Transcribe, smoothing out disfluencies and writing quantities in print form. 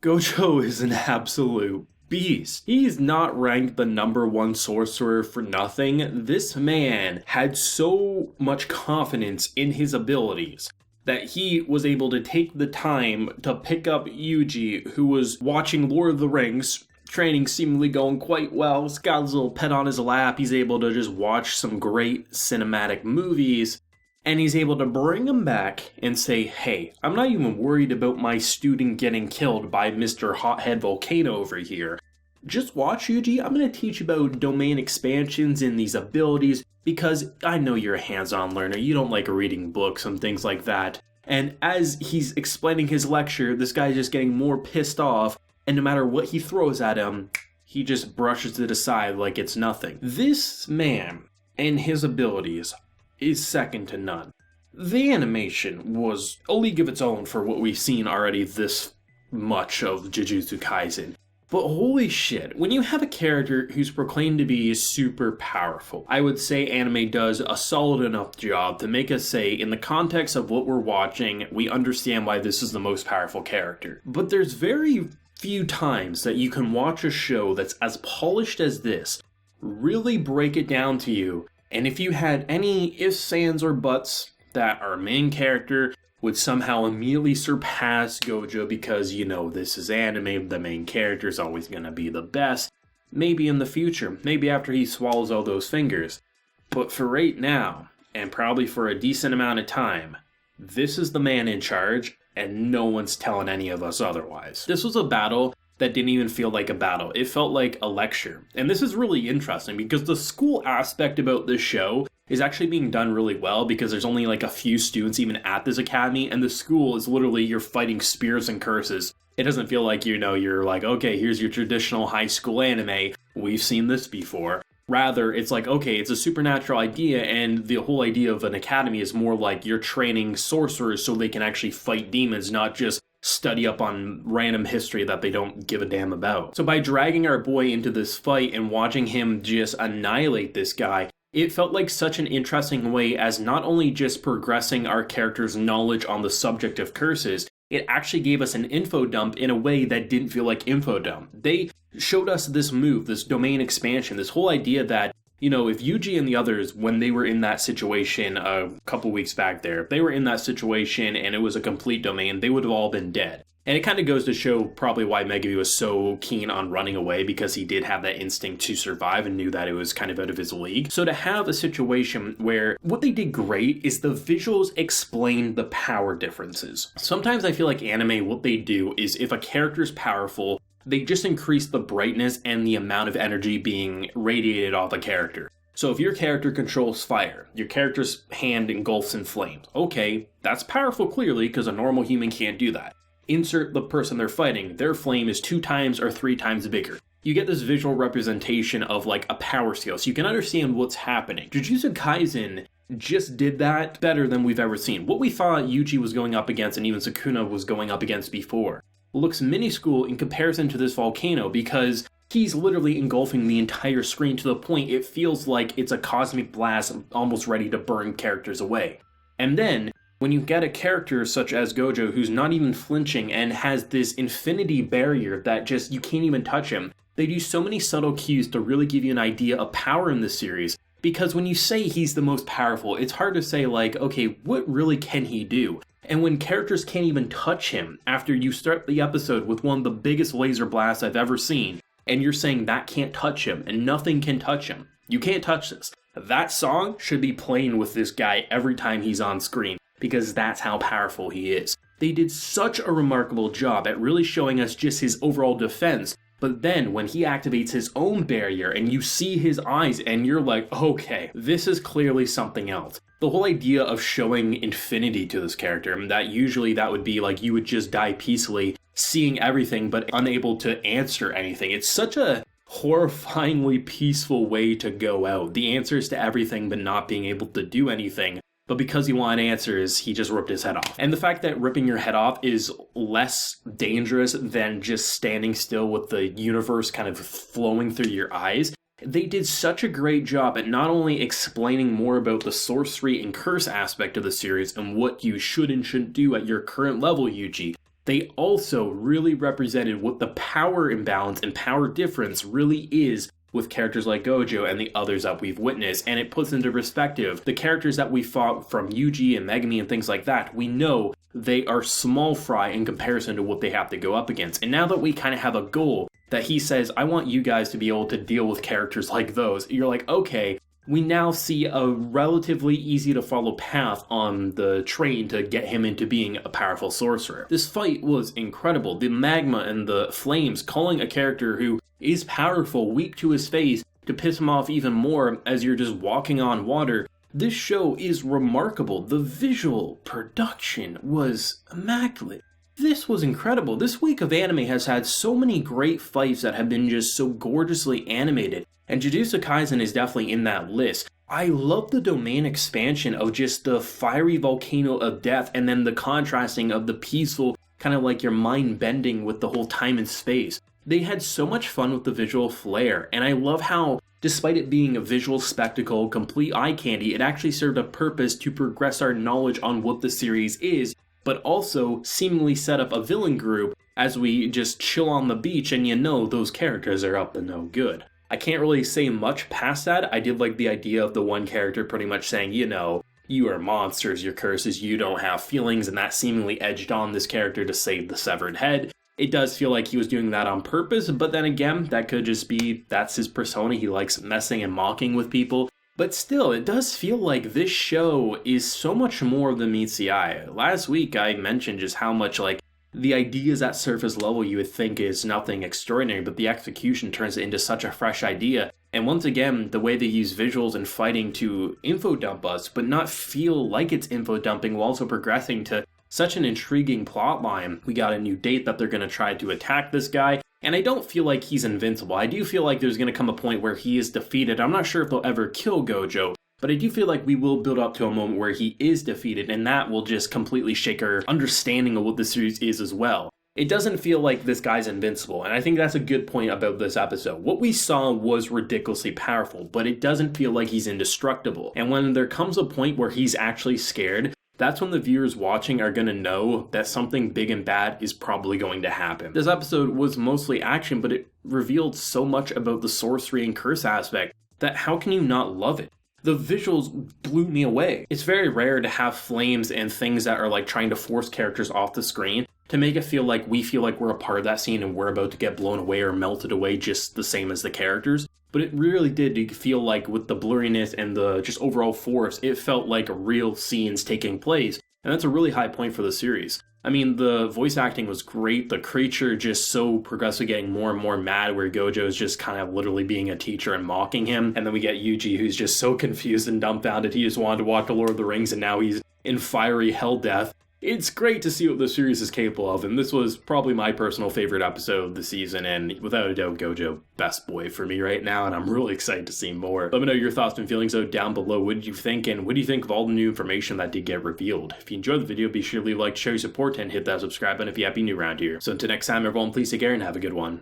Gojou is an absolute beast. He's not ranked the #1 sorcerer for nothing. This man had so much confidence in his abilities that he was able to take the time to pick up Yuji, who was watching Lord of the Rings, training seemingly going quite well. He's got his little pet on his lap. He's able to just watch some great cinematic movies. And he's able to bring him back and say, hey, I'm not even worried about my student getting killed by Mr. Hothead Volcano over here. Just watch, Yuji. I'm going to teach you about domain expansions and these abilities because I know you're a hands-on learner. You don't like reading books and things like that. And as he's explaining his lecture, this guy's just getting more pissed off. And no matter what he throws at him, he just brushes it aside like it's nothing. This man and his abilities is second to none. The animation was a league of its own for what we've seen already this much of Jujutsu Kaisen. But holy shit, when you have a character who's proclaimed to be super powerful, I would say anime does a solid enough job to make us say, in the context of what we're watching, we understand why this is the most powerful character. But there's very few times that you can watch a show that's as polished as this, really break it down to you, and if you had any ifs, ands, or buts that our main character would somehow immediately surpass Gojou because, you know, this is anime, the main character is always going to be the best. Maybe in the future, maybe after he swallows all those fingers. But for right now, and probably for a decent amount of time, this is the man in charge, and no one's telling any of us otherwise. This was a battle that didn't even feel like a battle. It felt like a lecture. And this is really interesting because the school aspect about this show is actually being done really well because there's only like a few students even at this academy, and the school is literally you're fighting spears and curses. It doesn't feel like, you know, you're like, okay, here's your traditional high school anime. We've seen this before. Rather, it's like, okay, it's a supernatural idea, and the whole idea of an academy is more like you're training sorcerers so they can actually fight demons, not just study up on random history that they don't give a damn about. So by dragging our boy into this fight and watching him just annihilate this guy, it felt like such an interesting way as not only just progressing our character's knowledge on the subject of curses, it actually gave us an info dump in a way that didn't feel like info dump. They showed us this move, this domain expansion, this whole idea that, you know, if Yuji and the others, when they were in that situation a couple weeks back there, if they were in that situation and it was a complete domain, they would have all been dead. And it kind of goes to show probably why Megumi was so keen on running away, because he did have that instinct to survive and knew that it was kind of out of his league. So to have a situation where what they did great is the visuals explain the power differences. Sometimes I feel like anime, what they do is if a character is powerful, they just increase the brightness and the amount of energy being radiated off a character. So if your character controls fire, your character's hand engulfs in flames. Okay, that's powerful clearly because a normal human can't do that. Insert the person they're fighting, their flame is 2 times or 3 times bigger. You get this visual representation of like a power scale, so you can understand what's happening. Jujutsu Kaisen just did that better than we've ever seen. What we thought Yuji was going up against and even Sukuna was going up against before looks minuscule in comparison to this volcano because he's literally engulfing the entire screen to the point it feels like it's a cosmic blast almost ready to burn characters away. And then when you get a character such as Gojou who's not even flinching and has this infinity barrier that just you can't even touch him, they do so many subtle cues to really give you an idea of power in this series. Because when you say he's the most powerful, it's hard to say like, okay, what really can he do? And when characters can't even touch him after you start the episode with one of the biggest laser blasts I've ever seen, and you're saying that can't touch him and nothing can touch him. You can't touch this. That song should be playing with this guy every time he's on screen because that's how powerful he is. They did such a remarkable job at really showing us just his overall defense. But then when he activates his own barrier and you see his eyes and you're like, okay, this is clearly something else. The whole idea of showing infinity to this character, that usually that would be like you would just die peacefully, seeing everything but unable to answer anything. It's such a horrifyingly peaceful way to go out. The answers to everything but not being able to do anything. But because he wanted answers, he just ripped his head off. And the fact that ripping your head off is less dangerous than just standing still with the universe kind of flowing through your eyes, they did such a great job at not only explaining more about the sorcery and curse aspect of the series and what you should and shouldn't do at your current level, Yuji, they also really represented what the power imbalance and power difference really is with characters like Gojou and the others that we've witnessed, and it puts into perspective the characters that we fought from Yuji and Megumi and things like that. We know they are small fry in comparison to what they have to go up against, and now that we kind of have a goal that he says, I want you guys to be able to deal with characters like those, you're like, okay, we now see a relatively easy to follow path on the train to get him into being a powerful sorcerer. This fight was incredible. The magma and the flames calling a character who is powerful weak to his face to piss him off even more as you're just walking on water. This show is remarkable. The visual production was immaculate. This was incredible. This week of anime has had so many great fights that have been just so gorgeously animated, and Jujutsu Kaisen is definitely in that list. I love the domain expansion of just the fiery volcano of death and then the contrasting of the peaceful, kind of like your mind bending with the whole time and space. They had so much fun with the visual flair, and I love how, despite it being a visual spectacle, complete eye candy, it actually served a purpose to progress our knowledge on what the series is, but also seemingly set up a villain group as we just chill on the beach and you know those characters are up to no good. I can't really say much past that. I did like the idea of the one character pretty much saying, you know, you are monsters, your curses, you don't have feelings, and that seemingly edged on this character to save the severed head. It does feel like he was doing that on purpose, but then again, that could just be, that's his persona, he likes messing and mocking with people. But still, it does feel like this show is so much more than meets the eye. Last week, I mentioned just how much, like, the ideas at surface level you would think is nothing extraordinary, but the execution turns it into such a fresh idea. And once again, the way they use visuals and fighting to info dump us, but not feel like it's info dumping while also progressing to such an intriguing plot line. We got a new date that they're going to try to attack this guy, and I don't feel like he's invincible. I do feel like there's going to come a point where he is defeated. I'm not sure if they'll ever kill Gojou, but I do feel like we will build up to a moment where he is defeated, and that will just completely shake our understanding of what the series is as well. It doesn't feel like this guy's invincible, and I think that's a good point about this episode. What we saw was ridiculously powerful, but it doesn't feel like he's indestructible. And when there comes a point where he's actually scared, that's when the viewers watching are going to know that something big and bad is probably going to happen. This episode was mostly action, but it revealed so much about the sorcery and curse aspect that how can you not love it? The visuals blew me away. It's very rare to have flames and things that are like trying to force characters off the screen to make it feel like we feel like we're a part of that scene and we're about to get blown away or melted away just the same as the characters. But it really did feel like with the blurriness and the just overall force, it felt like real scenes taking place. And that's a really high point for the series. I mean, the voice acting was great. The creature just so progressively getting more and more mad, where Gojou is just kind of literally being a teacher and mocking him. And then we get Yuji, who's just so confused and dumbfounded. He just wanted to watch The Lord of the Rings, and now he's in fiery hell death. It's great to see what the series is capable of, and this was probably my personal favorite episode of the season, and without a doubt, Gojou, best boy for me right now, and I'm really excited to see more. Let me know your thoughts and feelings though down below. What did you think, and what do you think of all the new information that did get revealed? If you enjoyed the video, be sure to leave a like, show your support, and hit that subscribe button if you happen to be new around here. So until next time, everyone, please take care and have a good one.